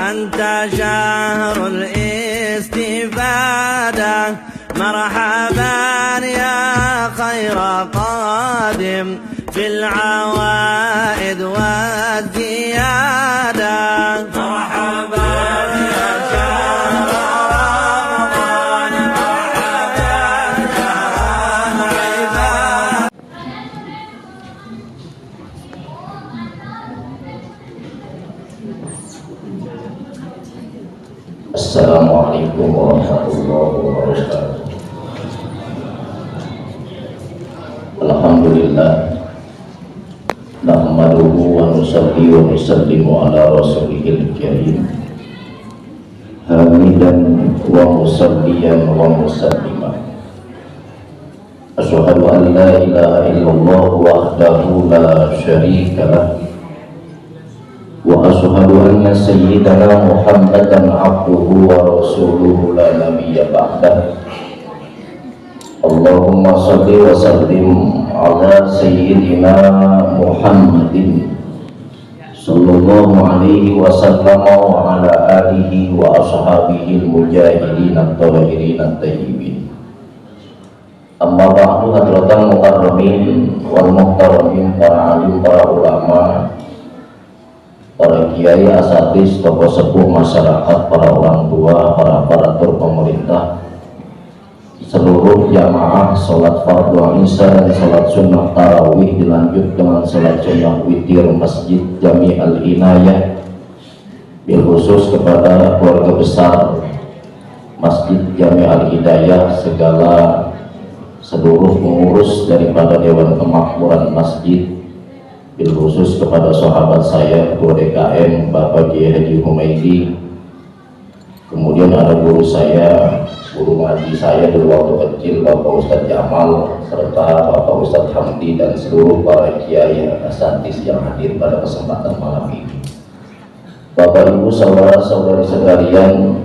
وأنت شهر الاستفادة مرحبا يا خير قادم في العوائد والزيادة مرحبا يا شهر رمضان مرحبا يا عباد. Assalamualaikum warahmatullahi wabarakatuh. Alhamdulillah, nahmaduhu wa nusalli wa nusallimu ala rasulihil karim, hamidan wa musalliyan wa musalliman. Asyhadu an la ilaha illallah wahdahu la syarika lah, wa asyhadu anna sayyidana Muhammadan abduhu wa rasuluhu la nabiyya ba'dah. Allahumma salli wa sallim ala sayyidina Muhammadin sallallahu alaihi wa sallam wa ala alihi wa ashabihi al-mujahidin at-tahirin at-tayyibin. Amma ba'du, hadratan mukarramin wal muhtaramin, para alim, para ulama, para kiai, asatidz, tokoh sepuh masyarakat, para orang tua, para aparatur pemerintah, seluruh jamaah sholat fardu isya dan sholat sunnah tarawih dilanjut dengan sholat sunnah witir Masjid Jami Al-Inayah, bil khusus kepada keluarga besar Masjid Jami Al-Hidayah, segala seluruh pengurus daripada Dewan Kemakmuran Masjid, bil khusus kepada sahabat saya Ketua DKM Bapak Kiai Haji Humaidi, kemudian ada guru saya, guru ngaji saya dulu waktu kecil, Bapak Ustadz Jamal, serta Bapak Ustadz Hamdi, dan seluruh para kiai asatidz yang hadir pada kesempatan malam ini. Bapak Ibu, saudara-saudari sekalian,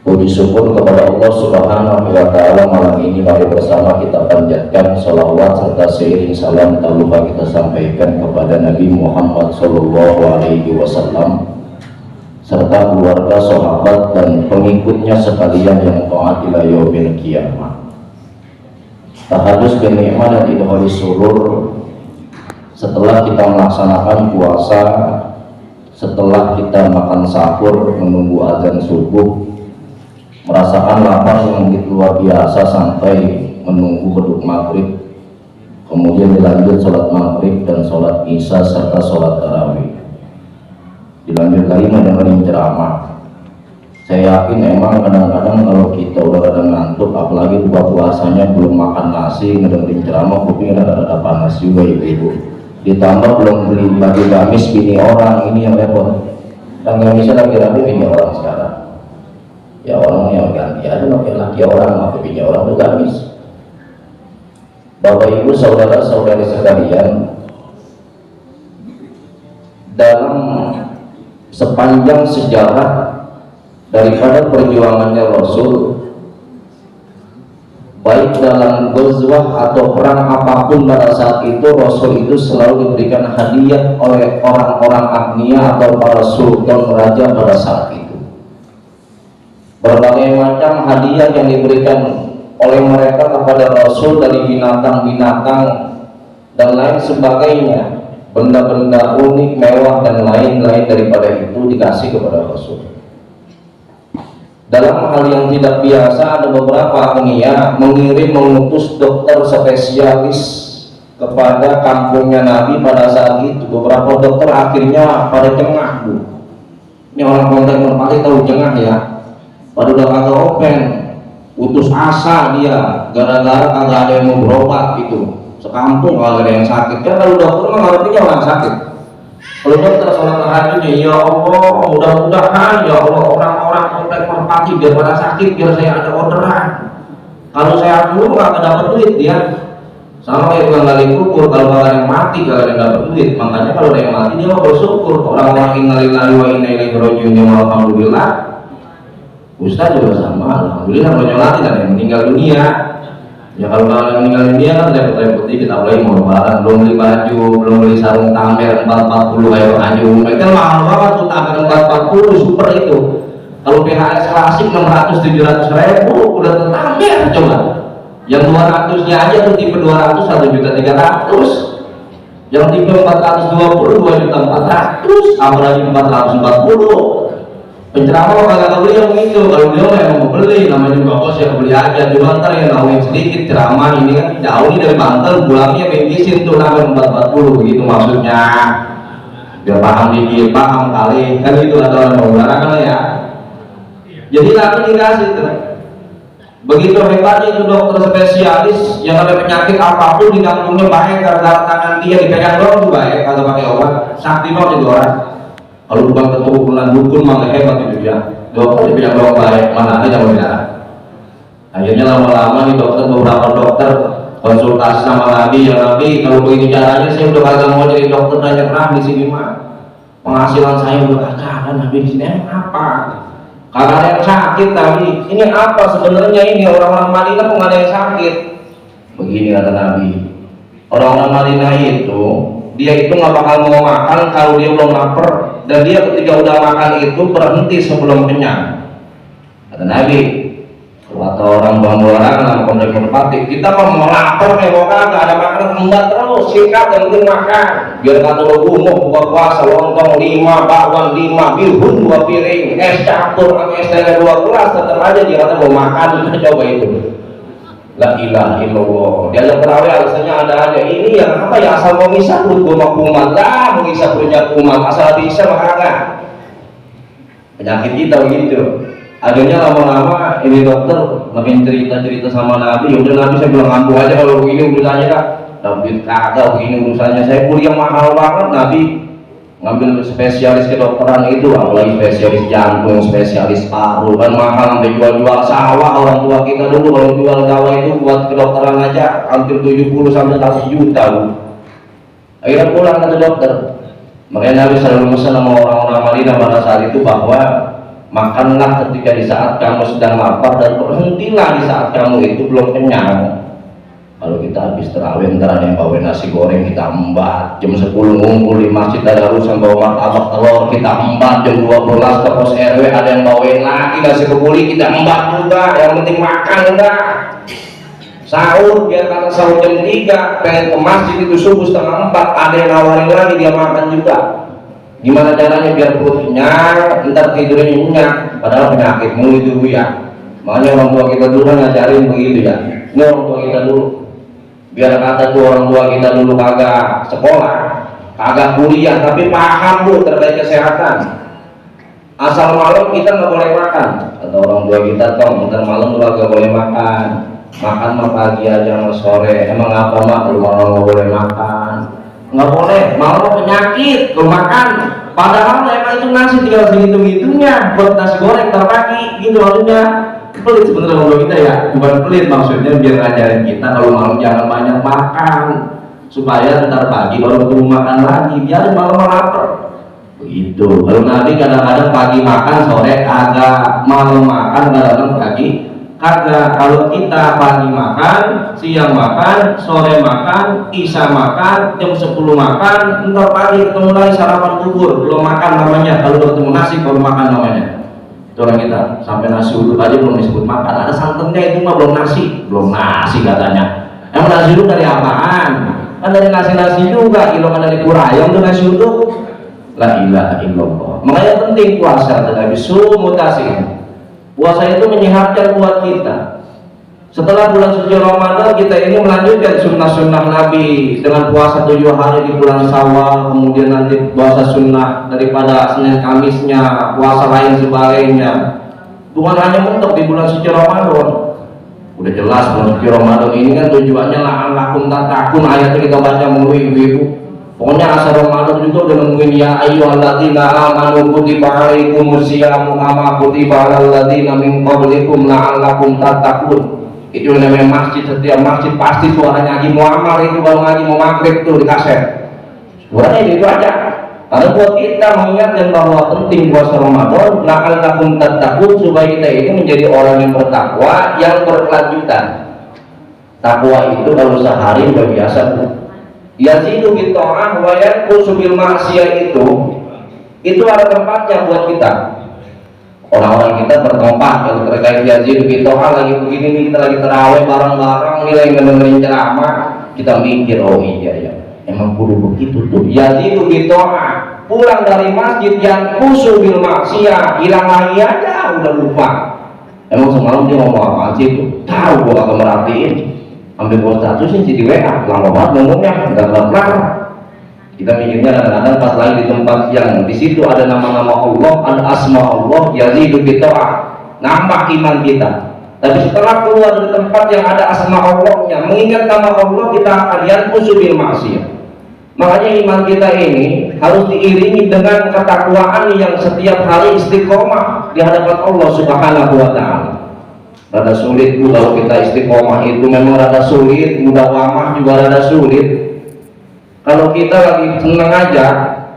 puji syukur kepada Allah Subhanahu wa Ta'ala, malam ini mari bersama kita panjatkan sholawat serta seiring salam tak lupa kita sampaikan kepada Nabi Muhammad Sallallahu Alaihi Wasallam serta keluarga, sahabat, dan pengikutnya sekalian yang taat ila yaumil qiyamah. Tahadus kenikmah dan idhari surur, setelah kita melaksanakan puasa, setelah kita makan sahur menunggu azan subuh, merasakan lapar yang begitu luar biasa sampai menunggu beduk maghrib, kemudian dilanjut sholat maghrib dan sholat isya serta sholat tarawih, dilanjut lagi mendengarin ceramah. Saya yakin emang kadang-kadang kalau kita udah rada ngantuk, apalagi buka puasanya belum makan nasi, ngedengerin ceramah kuping rada panas juga ibu-ibu, ditambah belum beli baju gamis bini orang, ini yang repot. Dan gamisnya lagi rapi bini orang sekarang, ya orang yang ganti aja pakai laki orang, pakai bini orang itu gamis. Bapak Ibu, saudara-saudari sekalian, dalam sepanjang sejarah daripada perjuangannya Rasul, baik dalam ghazwah atau perang apapun pada saat itu, Rasul itu selalu diberikan hadiah oleh orang-orang agnia atau para sultan raja pada saat itu. Berbagai macam hadiah yang diberikan oleh mereka kepada Rasul, dari binatang-binatang dan lain sebagainya, benda-benda unik, mewah, dan lain-lain daripada itu dikasih kepada Rasul. Dalam hal yang tidak biasa, ada beberapa agnia mengutus dokter spesialis kepada kampungnya Nabi pada saat itu. Beberapa dokter akhirnya pada jengah, Bu. Ini orang kontak merpati tahu jengah ya, pada udah kagak open, putus asa dia gara-gara kagak ada yang mau berobat itu. Sekampung kalau ada yang sakit, kan kalau dokter mah ngertinya orang sakit. Kalau dokter sholat tahajudnya, ya Allah, mudah-mudahan ya Allah orang-orang kontak merpati biar pada sakit, biar saya ada orderan. Kalau saya dulu nggak dapat duit dia, sama kayak tukang gali kubur, kalau nggak ada yang mati nggak ada yang dapat duit. Makanya kalau ada yang mati dia mau bersyukur. Orang-orang innalillahi wa inna ilaihi raji'un, alhamdulillah. Ustaz juga sama, alhamdulillah menyolati dan yang meninggal dunia. Ya kalau kalian meninggal dunia kan repot-repot dikit, apalagi mau lebaran, belum beli baju, belum beli sarung tamer 440 kayak baju, itu mahal banget tuh tamer 440 super itu. Kalau PHS klasik 600-700 ribu udah tamer coba. Yang 200 nya aja tuh tipe 200 1.300.000, yang tipe 420 2.400.000, apalagi 440. Penceramah kagak beli yang itu, kalau dia memang mau beli, namanya juga bos ya beli aja, cuma ntar yang nawarin sedikit ceramah ini kan jauh nih dari Banten, pulangnya bingkisin tuh namanya 440 begitu maksudnya, biar paham dikit, paham kali, kan itu atau orang menggunakan kan ya. Jadi nanti dikasih tuh, begitu hebatnya itu dokter spesialis yang ada penyakit apapun di kampungnya baik, karena tangan dia dipegang doang tuh baik, kalau pakai obat, sakti banget itu orang. Kalau bukan keturunan dukun mah hebat itu dia. Dokter dia bilang doang baik, mana ada yang benar. Akhirnya lama-lama nih beberapa dokter konsultasi sama Nabi, ya Nabi kalau begini caranya saya udah kagak mau jadi dokter dan nyerah di sini mah. Penghasilan saya udah kagak ada Nabi di sini apa? Kagak ada yang sakit Nabi. Ini apa sebenarnya ini orang-orang Madinah kok nggak ada yang sakit? Begini kata Nabi. Orang-orang Madinah itu dia itu nggak bakal mau makan kalau dia belum lapar, dan dia ketika udah makan itu berhenti sebelum kenyang. Kata Nabi, kata orang bambuaran dalam konteks merpati, kita mau lapar nih mau kagak ada makanan embat terus singkat yang penting makan. Biar kata lo mau buka puasa lontong 5, bakwan 5, bihun 2 piring, es campur sama es teh 2 gelas, tetap aja dia kata mau makan. Kita coba itu. La ilaha illallah. Diajak terawih alasannya ada aja. Ini yang apa ya, asal mau ngisap perut gua kumat lah, mau ngisap perutnya kumat, asal bisa makanan. Penyakit kita begitu. Akhirnya lama-lama ini dokter makin cerita-cerita sama Nabi. Udah Nabi saya bilang ngaku aja kalau begini urusannya kak. Tapi kagak begini urusannya. Saya kuliah mahal banget. Nabi ngambil spesialis kedokteran itu, apalagi spesialis jantung, spesialis paru, kan mahal sampai jual-jual sawah. Orang tua kita dulu kalau jual sawah itu buat kedokteran aja hampir 70 sampai 100 juta. Akhirnya pulang kata dokter. Makanya Nabi selalu pesan sama orang-orang Madinah pada saat itu bahwa makanlah ketika di saat kamu sedang lapar, dan berhentilah di saat kamu itu belum kenyang. Kalau kita habis terawih ntar ada yang bawa nasi goreng kita embat, jam 10 ngumpul di masjid ada urusan bawa martabak telur kita embat, jam 12 ke pos RW ada yang bawain lagi nasi kebuli kita embat juga, yang penting makan udah. Sahur biar kata sahur jam 3, pengen ke masjid itu subuh setengah 4 ada yang nawarin lagi dia makan juga. Gimana caranya biar perut kenyang, ntar tidurnya nyenyak, padahal penyakit mulu itu ya. Makanya orang tua kita dulu ngajarin begitu ya. Ini orang tua kita dulu. Biar kata tuh orang tua kita dulu kagak sekolah, kagak kuliah, tapi paham bu terkait kesehatan. Asal malam kita nggak boleh makan. Kata orang tua kita, tong, ntar malam lu kagak boleh makan. Makan mah pagi aja sama sore. Emang apa mak? Lu malam nggak boleh makan. Nggak boleh, malam penyakit, lu makan. Padahal emang itu nasi tinggal segitu-gitunya buat nasi goreng ntar pagi, gitu maksudnya. Pelit sebenarnya kalau kita ya, bukan pelit maksudnya biar ngajarin kita kalau malam jangan banyak makan supaya ntar pagi baru ketemu makan lagi, biar malam lapar begitu. Kalau Nabi kadang-kadang pagi makan, sore kagak, malam makan, kadang-kadang pagi kagak. Kalau kita pagi makan, siang makan, sore makan, isya makan, jam 10 makan, ntar pagi ketemu lagi sarapan bubur, belum makan namanya. Kalau ketemu nasi baru makan namanya. Orang kita sampai nasi uduk aja belum disebut makan, ada santannya itu mah belum nasi katanya. Emang nasi uduk dari apaan? Kan dari nasi juga, ilongan dari kurayong tuh nasi uduk. La ilaha illallah. Makanya penting puasa, tetapi sumutasi. Puasa itu menyehatkan buat kita. Setelah bulan suci Ramadan kita ini melanjutkan sunnah-sunnah Nabi dengan puasa 7 hari di bulan Syawal, kemudian nanti puasa sunnah daripada Senin Kamisnya, puasa lain sebagainya. Bukan hanya mentok di bulan suci Ramadan. Udah jelas bulan suci Ramadan ini kan tujuannya la'allakum tattaqun, ayatnya kita baca mulu ibu-ibu. Pokoknya asal Ramadan juga udah nemuin ya ayyuhalladzina amanu kutiba alaikumus syiyamu kama kutiba alal ladzina min qablikum la'allakum tattaqun. Itu namanya masjid, setiap masjid pasti suara ngaji muamal itu baru ngaji mau maghrib tuh di kaset. Suaranya itu aja. Karena buat kita mengingatkan bahwa penting puasa Ramadan, la'allakum tattaqun, supaya kita ini menjadi orang yang bertakwa, yang berkelanjutan. Takwa itu kalau sehari udah biasa tuh. Yazidu bitta'ah wa yanqusu bil ma'siyah itu ada tempatnya buat kita. Orang-orang kita bertempat kalau terkait yazidu bitta'ah lagi begini nih, kita lagi terawih bareng-bareng nih, lagi dengerin ceramah, kita mikir oh iya ya, emang kudu begitu tuh. Yazidu bitta'ah, pulang dari masjid yanqusu bil ma'siyah, hilang lagi aja udah lupa. Emang semalam dia ngomong apa sih itu? Tahu gua gak merhatiin. Ambil gua statusnya sih di WA, lama banget ngomongnya, nggak kelar. Kita mikirnya kadang-kadang pas lagi di tempat yang di situ ada nama-nama Allah, ada asma Allah, yazidu bitta'ah, nambah iman kita. Tapi setelah keluar dari tempat yang ada asma Allahnya, mengingat nama Allah, kita akan yanqusu bil ma'siyah. Makanya iman kita ini harus diiringi dengan ketakwaan yang setiap hari istiqomah di hadapan Allah Subhanahu wa Ta'ala. Rada sulit bu kalau kita istiqomah itu, memang rada sulit, mudah wamah juga rada sulit. Kalau kita lagi seneng aja,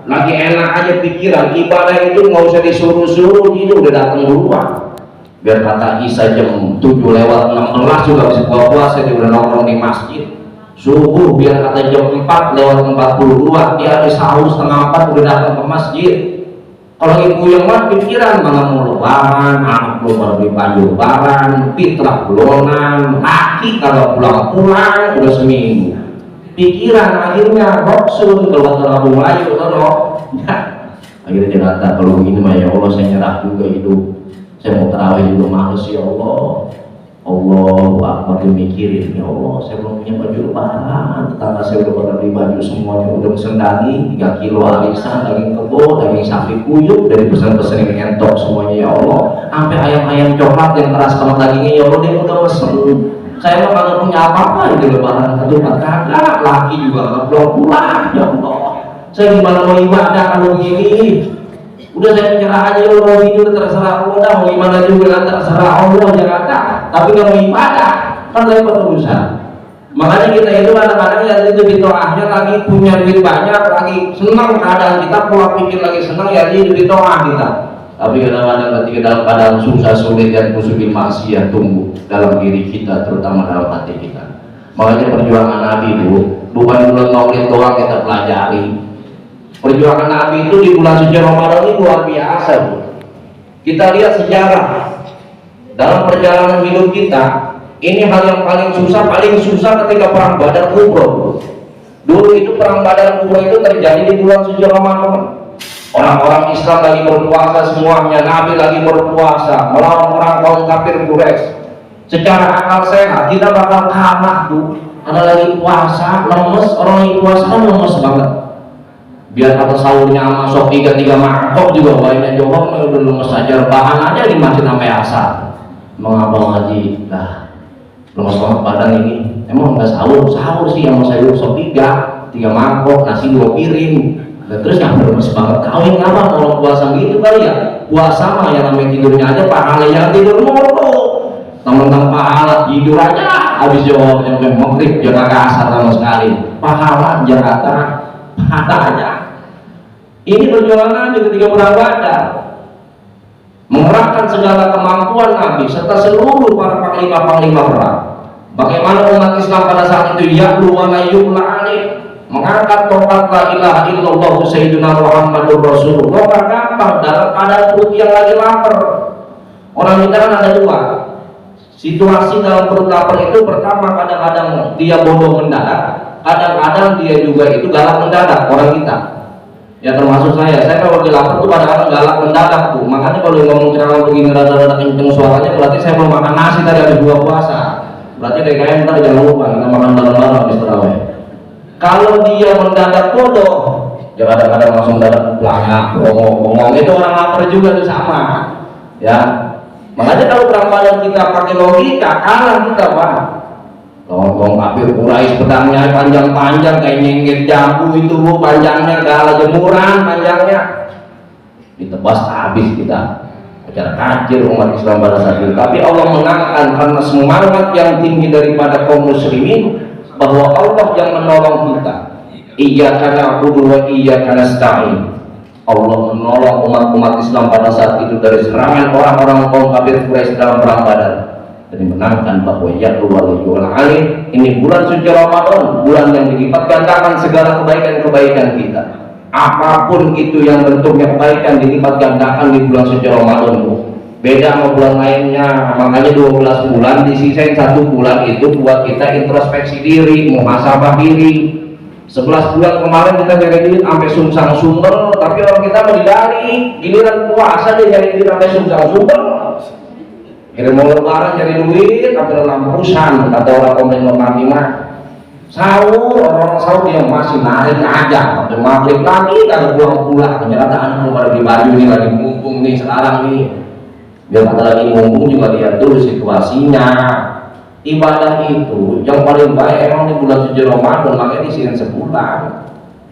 lagi enak aja pikiran, ibadah itu nggak usah disuruh-suruh, itu udah datang duluan. Biar kata Isa jam 7 lewat 16 juga bisa puasa, dia udah nongkrong di masjid. Subuh biar kata jam 4 lewat 42, dia habis sahur setengah 4 udah datang ke masjid. Kalau ibu yang mah pikiran mana mau lebaran, anak belum baru beli baju lebaran, fitrah bulonan, kaki kalau pulang udah seminggu. Pikiran akhirnya boksun kalau terlalu Melayu loh. Akhirnya dia kata kalau begini mah ya Allah saya nyerah juga hidup. Saya mau terawih juga males ya Allah. Allahu Akbar dimikirin ya Allah, saya belum punya baju lebaran, tetangga saya udah pada beli baju semuanya, udah pesen daging 3 kilo arisan, daging kebo, daging sapi kuyuk, dari pesan-pesan yang entok semuanya ya Allah, sampai ayam-ayam coklat yang keras sama dagingnya ya Allah, dia udah pesen. Saya mah kagak punya apa-apa di lebaran ketupat, kagak, laki juga belum pulang ya Allah. Saya gimana mau ibadah kalau begini? Udah saya menyerah aja, lu mau hidup terserah Allah, mau gimana juga terserah Allah, Jakarta. Tapi nggak mau ibadah, kan repot urusan. Makanya kita itu kadang-kadang ya itu bitta'ahnya lagi punya duit banyak, lagi senang keadaan kita, pola pikir lagi senang ya itu bitta'ah kita. Tapi kadang-kadang ketika dalam keadaan susah sulit dan kusubil maksiat tumbuh dalam diri kita, terutama dalam hati kita. Makanya perjuangan Nabi itu bukan bulan Maulid doang kita pelajari. Perjuangan Nabi itu di bulan suci Ramadan ini luar biasa, Bu. Kita lihat sejarah dalam perjalanan hidup kita, ini hal yang paling susah ketika perang Badar Kubro. Dulu itu perang Badar Kubro itu terjadi di bulan suci Ramadan. Orang-orang Islam lagi berpuasa semuanya, Nabi lagi berpuasa melawan orang kaum kafir Quraisy. Secara akal sehat kita bakal kalah tuh. Ada lagi puasa, lemes, orang yang puasa kan lemes banget. Biar kata sahurnya masuk 3 mangkok juga banyak jawab udah lemes aja, bahan aja di masjid sampai asar. Mengapa ngaji? Lah, lemes banget badan ini. Emang nggak sahur sih yang mau sayur sop 3 mangkok, nasi 2 piring. Dan terus yang lemes banget. Kawin apa kalau puasa gitu kali ya? Puasa mah yang namanya tidurnya aja pahala yang tidur mulu. Teman-teman pahala tidur aja habis jawab sampai maghrib jaga asar sama sekali. Pahala Jakarta aja. Ini perjuangan Nabi ketika perang Badar, mengerahkan segala kemampuan Nabi serta seluruh para panglima-panglima perang. Bagaimana umat Islam pada saat itu ya'lu wa la yu'la alaih, mengangkat tongkat la ilaha illallah sayyidina Muhammadur Rasulullah gampang dalam keadaan perut yang lagi lapar. Orang kita kan ada dua situasi dalam perut lapar itu. Pertama, kadang-kadang dia bodoh mendadak, kadang-kadang dia juga itu galak mendadak. Orang kita ya termasuk saya kalau lagi lapar tuh kadang-kadang galak mendadak tuh. Makanya kalau ngomong ceramah begini rada-rada kenceng suaranya, berarti saya mau makan nasi tadi habis buka puasa. Berarti DKM ntar jangan lupa kita makan bareng-bareng habis terawih. Kalau dia mendadak bodoh, ya kadang-kadang langsung mendadak belangak, ngomong itu orang lapar juga tuh sama. Ya, makanya kalau perang Badar kita pakai logika, kalah kita Pak. Kalau kafir Quraisy pedangnya panjang-panjang kayak nyengget jambu itu Bu, panjangnya gala jemuran panjangnya. Ditebas habis kita. Secara kacir umat Islam pada saat itu. Tapi Allah menangkan karena semangat yang tinggi daripada kaum muslimin, bahwa Allah yang menolong kita. Iyyaka na'budu wa iyyaka nasta'in. Allah menolong umat-umat Islam pada saat itu dari serangan orang-orang kaum kafir Quraisy dalam perang Badar. dan dimenangkan bahwa ya waliyul alim, ini bulan suci Ramadan, bulan yang dilipat gandakan segala kebaikan-kebaikan kita. Apapun itu yang bentuknya kebaikan dilipat gandakan di bulan suci Ramadan, Bu. Beda sama bulan lainnya, makanya 12 bulan disisain 1 bulan itu buat kita introspeksi diri, muhasabah diri. 11 bulan kemarin kita nyari duit sampai sumsang sumber, tapi orang kita berdali, giliran puasa dia nyari duit sampai sumsang sumber. Kira mau lebaran nyari duit, tapi dalam perusahaan kata orang komen mati mah. Sahur, orang sahur dia masih narik aja, sampai maghrib lagi kalau pulang-pulang, ternyata anak mau pada di baju nih lagi mumpung nih sekarang nih. Biar kata lagi mumpung juga lihat dulu situasinya. Ibadah itu yang paling baik emang di bulan suci Ramadan, makanya disirin sebulan.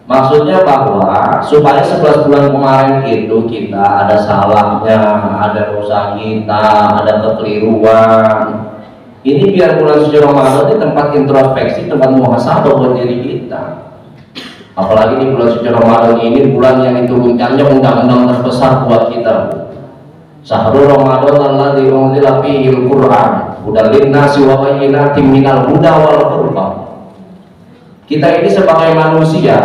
Maksudnya bahwa supaya 11 bulan kemarin itu kita ada salahnya, ada dosa kita, ada kekeliruan. Ini biar bulan suci Ramadan ini tempat introspeksi, tempat muhasabah buat diri kita. Apalagi di bulan suci Ramadan ini bulan yang diturunkannya undang-undang terbesar buat kita. Syahrul Ramadan alladzi unzila fihi al-Qur'an hudan lin-nasi wa bayyinatin minal huda wal furqan. Kita ini sebagai manusia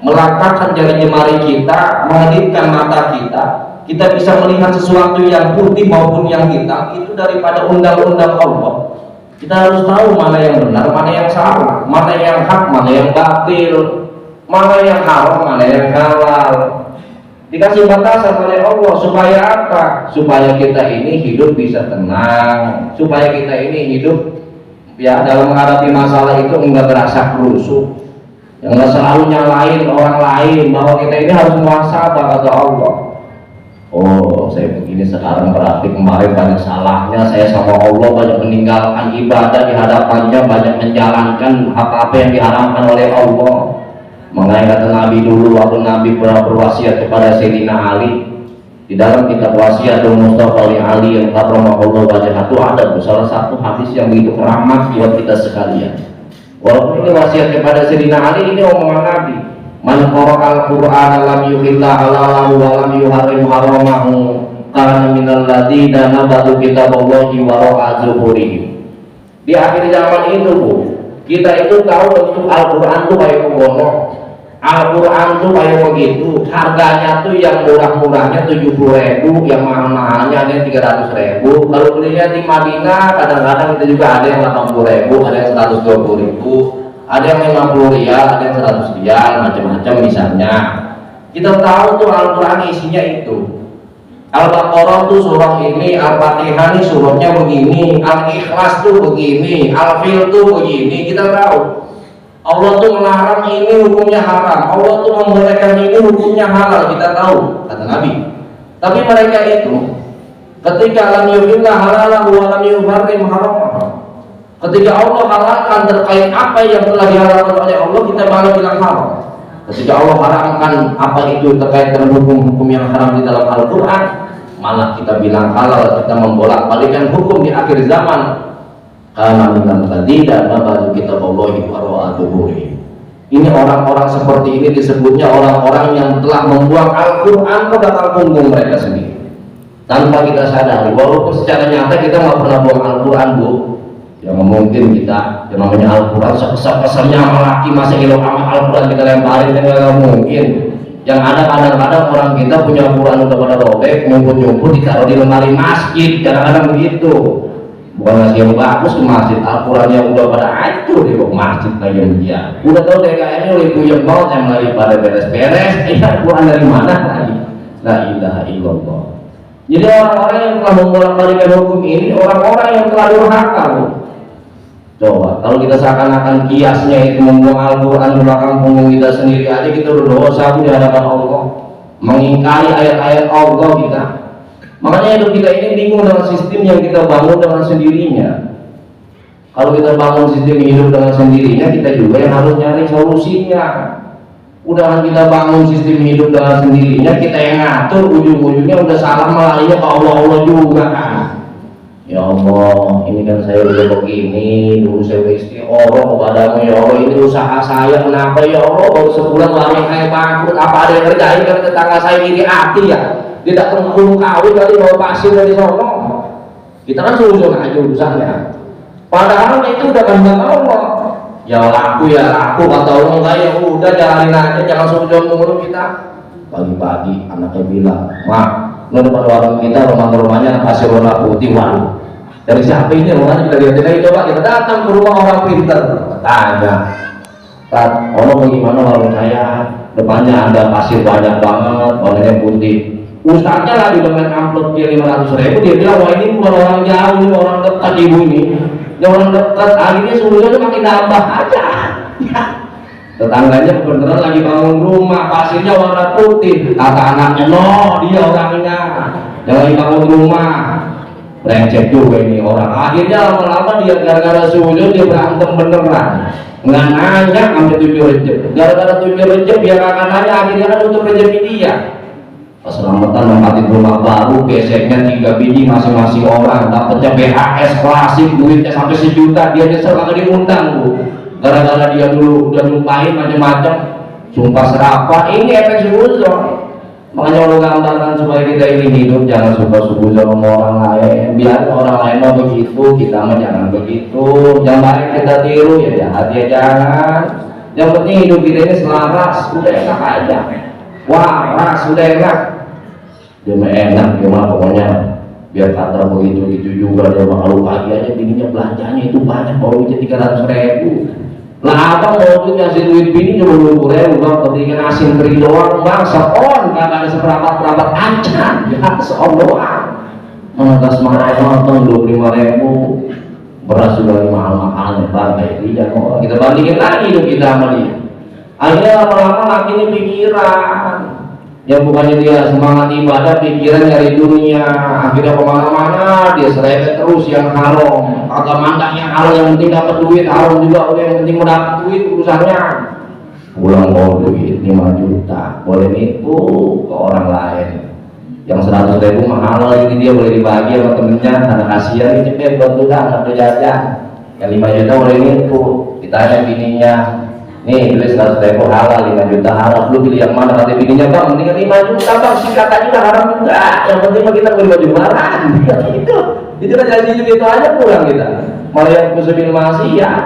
melangkahkan jari jemari kita, mengedipkan mata kita, kita bisa melihat sesuatu yang putih maupun yang hitam itu daripada undang-undang Allah. Kita harus tahu mana yang benar, mana yang salah, mana yang hak, mana yang batil, mana yang haram, mana yang halal. Dikasih batasan oleh Allah supaya apa? Supaya kita ini hidup bisa tenang, supaya kita ini hidup ya dalam menghadapi masalah itu enggak berasa kerusuh, yang enggak selalu nyalain orang lain, bahwa kita ini harus muhasabah kata Allah. Oh, saya begini sekarang berarti kemarin banyak salahnya saya sama Allah, banyak meninggalkan ibadah di hadapannya, banyak menjalankan apa-apa yang diharamkan oleh Allah. Mengenai kata Nabi dulu waktu Nabi berwasiat kepada Sayyidina Ali di dalam kitab wasiat Mustafa Ali yang karramahullah wajhatu ada salah satu hadis yang begitu rahmat buat kita sekalian. Walaupun ini wasiat kepada Sayyidina Ali, ini omongan Nabi. Man qara'al Qur'ana lam yuhilla halalahu wa lam yuharrim haramahu kana minal ladzina nabatu kitaballahi wara'a zuhurihim. Di akhir zaman itu, Bu, kita itu tahu bentuk Al-Qur'an itu kayak begono. Al-Quran tuh kayak begitu, harganya tuh yang murah-murahnya 70.000, yang mahal-mahalnya ada yang 300.000. Kalau belinya di Madinah kadang-kadang kita juga ada yang 80.000, ada yang 120.000, ada yang 50 rial, ada yang 100 rial, macam-macam misalnya. Kita tahu tuh Al-Quran isinya itu. Al-Baqarah tuh surah ini, Al-Fatihah nih surahnya begini, Al-Ikhlas tuh begini, Al-Fil tuh begini, kita tahu. Allah tuh melarang ini hukumnya haram, Allah tuh membolehkan ini hukumnya halal, kita tahu, kata Nabi. Tapi mereka itu ketika lam yuhilla halalahu wa lam yuharrim haramahu, ketika Allah halalkan terkait apa yang telah dihalalkan oleh Allah, kita malah bilang haram. Ketika Allah haramkan apa itu terkait dengan hukum-hukum yang haram di dalam Al-Quran, malah kita bilang halal, kita membolak-balikan hukum di akhir zaman. Karena dengan tadi dan baca kitab Allah wara'a zuhurihim. Ini orang-orang seperti ini disebutnya orang-orang yang telah membuang Al-Quran ke belakang punggung mereka sendiri tanpa kita sadari. Walaupun secara nyata kita nggak pernah buang Al-Quran, Bu. Ya mungkin kita yang namanya Al-Quran sebesar-besarnya laki masa hilang sama Al-Quran kita lemparin, nggak mungkin. Yang ada kadang-kadang orang kita punya Al-Quran udah pada robek, ngumpul-ngumpul ditaruh di lemari masjid, kadang-kadang begitu. Bukan ngasih yang bagus ke masjid, Al-Quran yang udah pada hancur di masjid lagi dia. Udah tahu DKM-nya udah puyeng banget yang lagi pada beres-beres. Al-Quran dari mana lagi? La ilaha illallah. Jadi orang-orang yang telah membolak-balikan hukum ini orang-orang yang telah durhaka. Coba kalau kita seakan-akan kiasnya itu membuang Al-Quran di belakang punggung kita sendiri aja, kita berdosa di hadapan Allah, mengingkari ayat-ayat Allah kita. Makanya hidup kita ini bingung dengan sistem yang kita bangun dengan sendirinya. Kalau kita bangun sistem hidup dengan sendirinya, kita juga yang harus nyari solusinya. Udahan kita bangun sistem hidup dengan sendirinya, kita yang ngatur, ujung-ujungnya udah salah malahnya ke Allah juga kan. Ya Allah, ini kan saya udah begini, dulu saya istiqoroh kepadamu ya Allah, ini usaha saya kenapa ya Allah, baru sebulan lari kayak bangkrut, apa ada yang kerjain kan tetangga saya iri hati ya. Tidak terkungkung kawin kali bawa pasir dari Solo. Kita kan suzon aja urusannya. Padahal itu udah kehendak Allah. Ya laku kata orang kaya, udah jalanin aja, jangan suzon mulu kita. Pagi-pagi anaknya bilang, "Mak, lu depan warung kita, rumahnya kasih warna putih." Waduh, dari siapa ini? Rumahnya kita lihat aja. Coba kita datang ke rumah orang pintar, tanya, "Tat, orang bagaimana warung saya? Depannya ada pasir banyak banget, warnanya putih." Ustaznya lagi dengan amplop dia 500.000, dia bilang, "Wah, ini bukan orang jauh, ini orang dekat ibu ini." Yang orang dekat, akhirnya semuanya makin nambah aja. Tetangganya kebenaran lagi bangun rumah, pasirnya warna putih. Kata anaknya, "No, dia orangnya yang lagi bangun rumah." Brengsek juga ini orang. Akhirnya lama-lama dia gara-gara sujud dia berantem beneran. Nggak nanya sampai 7 rejep. Gara-gara 7 rejep dia kakak nanya, akhirnya kan untuk rezeki dia. Keselamatan nempatin rumah baru, geseknya 3 biji masing-masing orang, dapetnya BHS klasik, duitnya sampai 1 juta, dia nyesel kagak diundang Bu. Gara-gara dia dulu udah nyumpahin macam-macam, sumpah serapah. Ini efek suzon. Makanya Allah gambarkan supaya kita ini hidup jangan suka-suka sama orang lain. Biar orang lain mau begitu, kita mah jangan begitu. Yang baik kita tiru ya jahat ya jangan. Yang penting hidup kita ini selaras, udah enak aja. Waras, udah enak. Dia mah enak, gimana pokoknya biar kata begitu juga dia bakal pagi aja bininya belanjanya itu banyak, baru aja 300.000. Lah abang mau duit ngasih duit bini cuma 20.000 bang, kepentingan asin kering doang bang, seon kagak ada seperempat acan, ya seon doang. Mengatas mahal-mahal 25.000, beras juga mahal-mahal bang, kayak dia kok. Kita bandingin lagi hidup kita sama dia. Akhirnya lama-lama laki ini pikiran, yang bukannya dia semangat ibadah, pikiran nyari dunia. Akhirnya kemana-mana dia serempet terus yang haram, agak mandang yang halal, yang penting dapat duit. Haram juga udah, yang penting mendapat duit urusannya. Pulang mau duit 5 juta, boleh nipu ke orang lain. Yang 100.000 mahal lagi, dia boleh dibagi sama temennya, karena kasihan ini cepet buat udah anak jajan. Yang 5 juta boleh nipu. Ditanya bininya, "Nih beli 100.000 halal, 5 juta halal, lu pilih yang mana?" Kata bininya, "Bang, mendingan 5 juta bang, sikat aja juga haram juga, yang penting kita beli baju lebaran." Itu kan jadi itu aja pulang kita. Malah yang kusubil maksiat.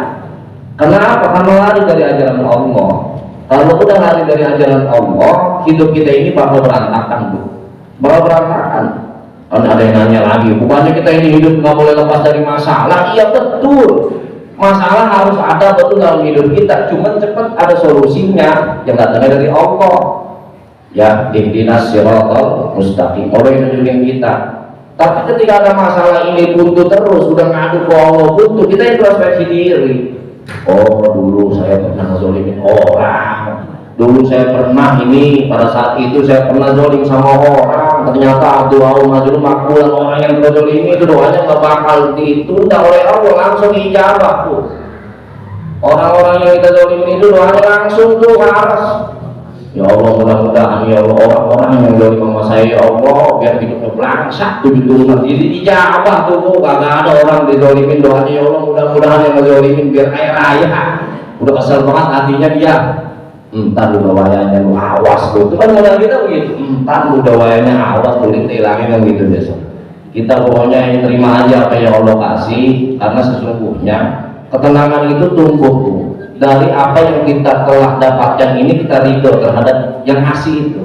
Kenapa? Karena lari dari ajaran Allah. Kalau udah lari dari ajaran Allah, hidup kita ini bakal berantakan tuh, bakal berantakan. Kan ada yang nanya lagi, bukannya kita ini hidup nggak boleh lepas dari masalah? Iya betul. Masalah harus ada betul dalam hidup kita, cuman cepat ada solusinya yang datangnya dari Allah. Ya, ihdinas siratal mustaqim, Allah yang nunjukin kita. Tapi ketika ada masalah ini buntu terus, udah ngadu ke Allah buntu, kita introspeksi diri. Oh, dulu saya pernah zolimin orang, dulu saya pernah ini, pada saat itu saya pernah zolim sama orang. Ternyata doa majul makbulan, orang yang terzolimi itu doanya gak bakal ditunda oleh Allah, langsung ijabah tuh. Orang-orang yang kita zolimin itu doanya langsung tuh harus. Ya Allah, mudah-mudahan ya Allah, orang-orang yang zolim sama saya ya Allah, biar hidupnya belangsak 7 turunan ini ijabah tuh. Kagak ada orang dizolimin doanya ya Allah, mudah-mudahan yang ngezolimin biar kaya raya. Udah kesel banget hatinya dia. Entar lu dawayanya lu awas lu, itu kan modal kita begitu. Entar lu dawayanya awas lu, hilangin kan gitu besok. Kita pokoknya yang terima aja apa yang Allah kasih, karena sesungguhnya ketenangan itu tumbuh tuh dari apa yang kita telah dapatkan ini. Kita ridho terhadap yang ngasih itu.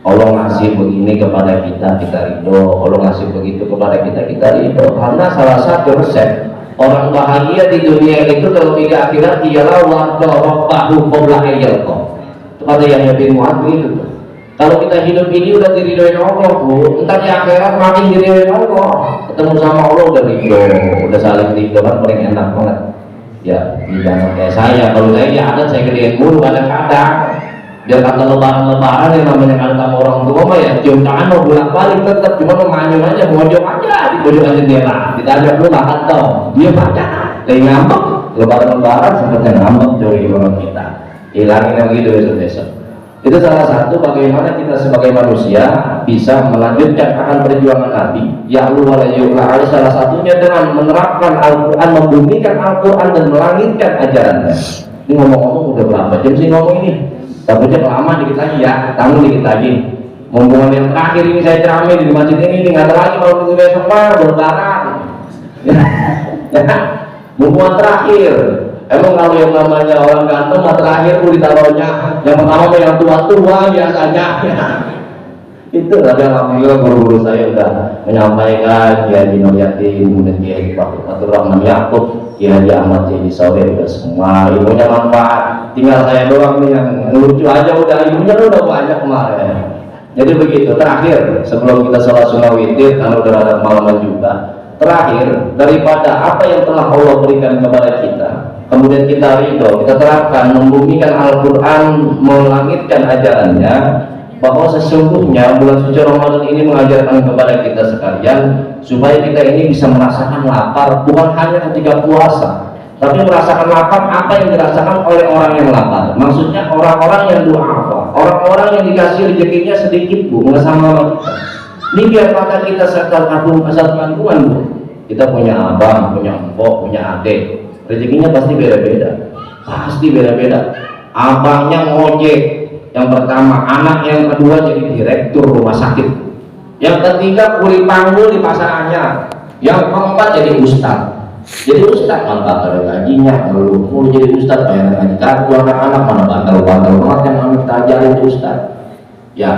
Allah ngasih begini kepada kita, kita ridho. Allah ngasih begitu kepada kita, kita ridho. Karena salah satu resep orang bahagia di dunia itu kalau tidak akhirat ialah warga rabbahu qabla ayyalqa. Itu kata Yahya bin Mu'adz itu. Kalau kita hidup ini udah diridhoin Allah Bu, entar di akhirat makin diridhoin Allah. Ketemu sama Allah udah ridho, udah saling ridho, kan paling enak banget. Ya, jangan kayak saya. Kalau saya ya ada, saya gedein mulu kadang-kadang. Biar kata lebaran yang namanya kan sama orang tua mah ya cium tangan mau bolak-balik tetap, cuma mau manyun aja, mojok aja di pojokan jendela, ditanya lu makan tau, dia baca, dia ngambek. Lebaran seperti ngambek jauhi orang kita, hilangin yang gitu besok-besok. Itu salah satu bagaimana kita sebagai manusia bisa melanjutkan akan perjuangan Nabi Ya'lu wa la yu'la, salah satunya dengan menerapkan Al-Quran, membumikan Al-Quran dan melangitkan ajarannya. Ini ngomong-ngomong udah berapa jam sih ngomong ini? Tapi lama dikit lagi ya, tanggung dikit lagi. Ngomongan yang terakhir ini saya ceramah di masjid ini, nggak ada lagi kalau tunggu besok mah berlebaran. Mumpung terakhir. Emang kalau yang namanya orang ganteng mah terakhir pun ditaruhnya yang pertama yang tua-tua biasanya. Itu tapi alhamdulillah guru-guru saya sudah menyampaikan Kiai Nuryatin, kemudian Kiai Fatur Rahman Yakub, Kiai Ahmad Jadi Sore, udah semua ilmunya manfaat. Tinggal saya doang nih yang lucu aja, udah ilmunya udah banyak kemarin. Jadi begitu. Terakhir sebelum kita sholat sunnah witir karena udah ada malaman juga, terakhir daripada apa yang telah Allah berikan kepada kita, kemudian kita ridho, kita terapkan, membumikan Al-Quran, melangitkan ajarannya, bahwa sesungguhnya bulan suci Ramadan ini mengajarkan kepada kita sekalian supaya kita ini bisa merasakan lapar, bukan hanya ketika puasa, tapi merasakan lapar apa yang dirasakan oleh orang yang lapar. Maksudnya orang-orang yang duafa, orang-orang yang dikasih rezekinya sedikit bu, nggak sama kita. Ini biar kata kita satuan bu. Kita punya abang, punya empok, punya adik, rezekinya pasti beda-beda, pasti beda-beda. Abangnya ngojek, yang pertama, anak yang kedua jadi direktur rumah sakit, yang ketiga kuli panggul di pasar anyar, yang keempat jadi ustad. Jadi ustad mantap ada gajinya, kalau mau jadi ustad bayar gaji kartu anak-anak mana bantal-bantal banget yang kami kita ajarin ustad. Ya,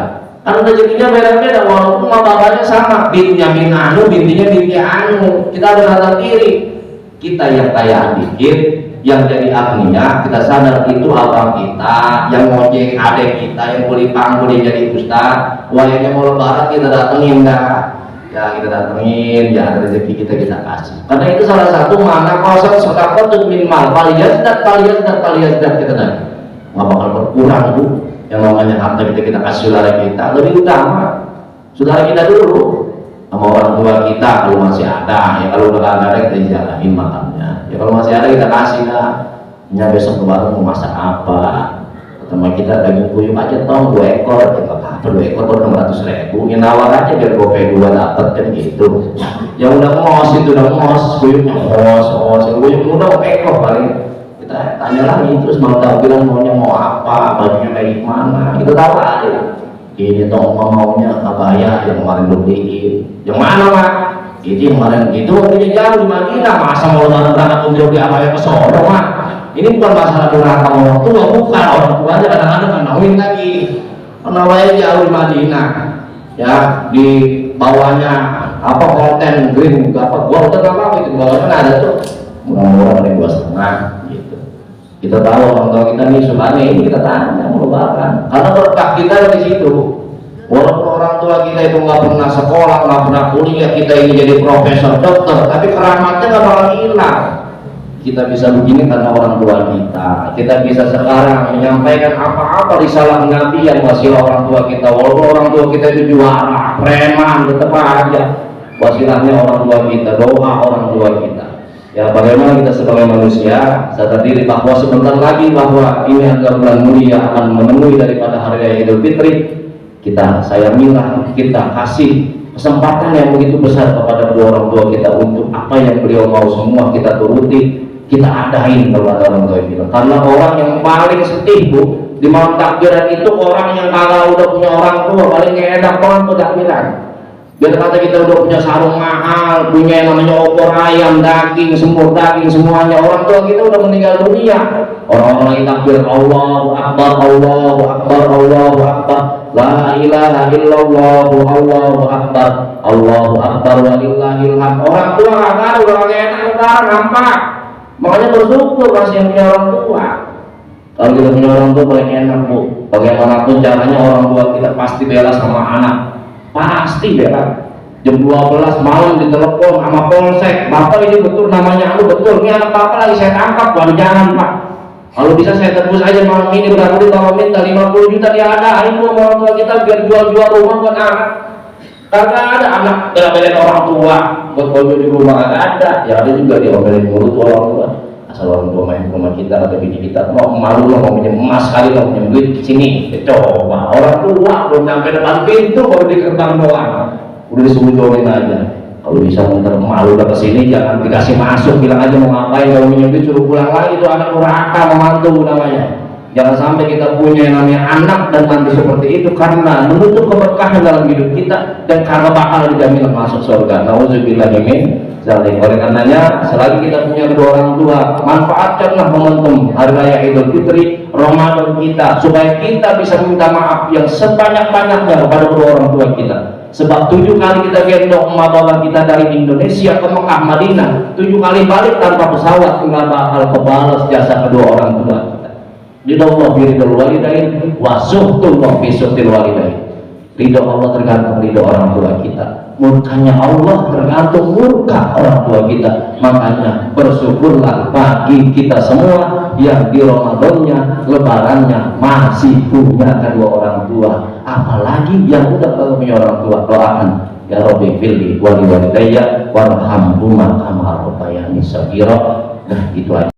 kan rezekinya beda-beda, walaupun bapaknya sama, bintinya bin anu, bintinya binti anu. Kita harus sadar diri, kita yang kaya dikit, yang jadi agninya, kita sadar itu abang kita, yang ngojek adek kita, yang kuli panggul yang jadi ustad. Wayangnya mau lebaran kita datengin dah, ya kita datengin, ya ada rezeki kita kasih. Karena itu salah satu mana kosong sedekah tuh minimal, paliyasdat kita dah, nggak bakal berkurang bu. Yang namanya harta kita kasih saudara kita, lebih utama saudara kita dulu sama orang tua kita kalau masih ada. Ya kalau udah nggak ada kita jalanin makannya. Ya kalau masih ada kita kasih lah. Ya besok lebaran mau masak apa? Teman kita daging puyuh aja tong 2 ekor, ya nggak apa-apa 2 ekor baru 600.000. Ya nawar aja biar gope 2 dapat kan gitu. Yang udah ngos itu udah ngos, puyuhnya ngos, puyuh udah ekor paling. Kita tanya lagi terus mau tahu bilang maunya mau apa, bajunya kayak gimana, kita tahu aja. Ini toh maunya abaya yang kemarin lu beliin, yang mana mak? Itu yang kemarin itu waktunya jauh di Madinah, masa mau lebaran berangkat untuk beli abaya ke Solo mak? Ini bukan masalah durhaka orang tua, bukan orang tua aja kadang-kadang menawin lagi, menawanya jauh di Madinah, ya di bawahnya apa konten green, apa gua udah apa itu bawahnya ada tuh, murah-murah dari 2,5 gitu. Kita tahu orang tua kita nih sukanya ini, kita tanya mau lebaran karena berkah kita di situ. Walaupun orang tua kita itu nggak pernah sekolah, nggak pernah kuliah, kita ini jadi profesor, dokter, tapi keramatnya nggak bakal hilang. Kita bisa begini karena orang tua kita. Kita bisa sekarang menyampaikan apa-apa risalah Nabi yang wasilah orang tua kita. Walaupun orang tua kita itu juara, preman, tetap aja wasilahnya orang tua kita, doa orang tua kita. Ya bagaimana kita sebagai manusia sadar diri bahwa sebentar lagi bahwa ini adalah bulan mulia akan memenuhi daripada hari raya Idul Fitri. Kita sayangilah, kita kasih kesempatan yang begitu besar kepada kedua orang tua kita untuk apa yang beliau mau semua kita turuti, kita adain kepada orang tua kita. Karena orang yang paling sedih bu di malam takbiran itu orang yang kalau udah punya orang tua paling enak banget tuh takbiran. Biar kata kita udah punya sarung mahal, punya yang namanya opor ayam, daging, semur daging semuanya. Orang tua kita udah meninggal dunia. Orang-orang lagi takbir Allahu Akbar, Allahu Akbar, Allahu Akbar, la ilaha illallah, Allahu Akbar, Allahu Akbar, walillahil hamd. Orang tua nggak tahu, udah nggak enak sekarang, nampak. Makanya bersyukur masih yang punya orang tua. Kalau kita punya orang tua paling enak bu. Bagaimanapun caranya orang tua kita pasti bela sama anak. Pasti bela. Jam 12 malam ditelepon sama polsek, bapak ini betul namanya anu betul, ini anak bapak lagi saya tangkap, waduh jangan pak, kalau bisa saya tebus aja malam ini, berarti kalau minta 50 juta dia ada, ini mau orang tua kita biar jual-jual rumah buat anak. Kagak ada anak bela-belain orang tua buat baju di rumah, kagak ada. Ya ada juga diomelin mulut orang tua, asal orang tua main ke rumah kita atau bini kita mau malu lo mau pinjam emas kali, mau pinjam duit di sini, coba orang tua belum sampai depan pintu baru di gerbang doang udah disuruh aja. Kalau bisa muter malu udah kesini jangan dikasih masuk, bilang aja mau ngapain, kalau pinjam duit suruh pulang lagi, itu anak durhaka, membantu namanya. Jangan sampai kita punya yang namanya anak dan mantu seperti itu karena menutup keberkahan dalam hidup kita dan karena bakal dijamin masuk surga. Nauzubillah min zalik. Oleh karenanya selagi kita punya kedua orang tua, manfaatkanlah momentum hari raya Idul Fitri Ramadan kita supaya kita bisa minta maaf yang sebanyak-banyaknya kepada kedua orang tua kita. Sebab 7 kali kita gendong emak bapak kita dari Indonesia ke Mekah Madinah, 7 kali balik tanpa pesawat, nggak bakal kebalas jasa kedua orang tua kita. Ridho biridul walidain wasuhtullah bisuhtil walidain. Ridho Allah tergantung ridho orang tua kita, murkanya Allah tergantung murka orang tua kita. Makanya bersyukurlah bagi kita semua yang di Ramadannya, lebarannya masih punya kedua orang tua, apalagi yang udah punya orang tua. Doakan ya Rabbi firli wali walidayya warhamhuma kama rabbayani shaghira. Nah itu aja.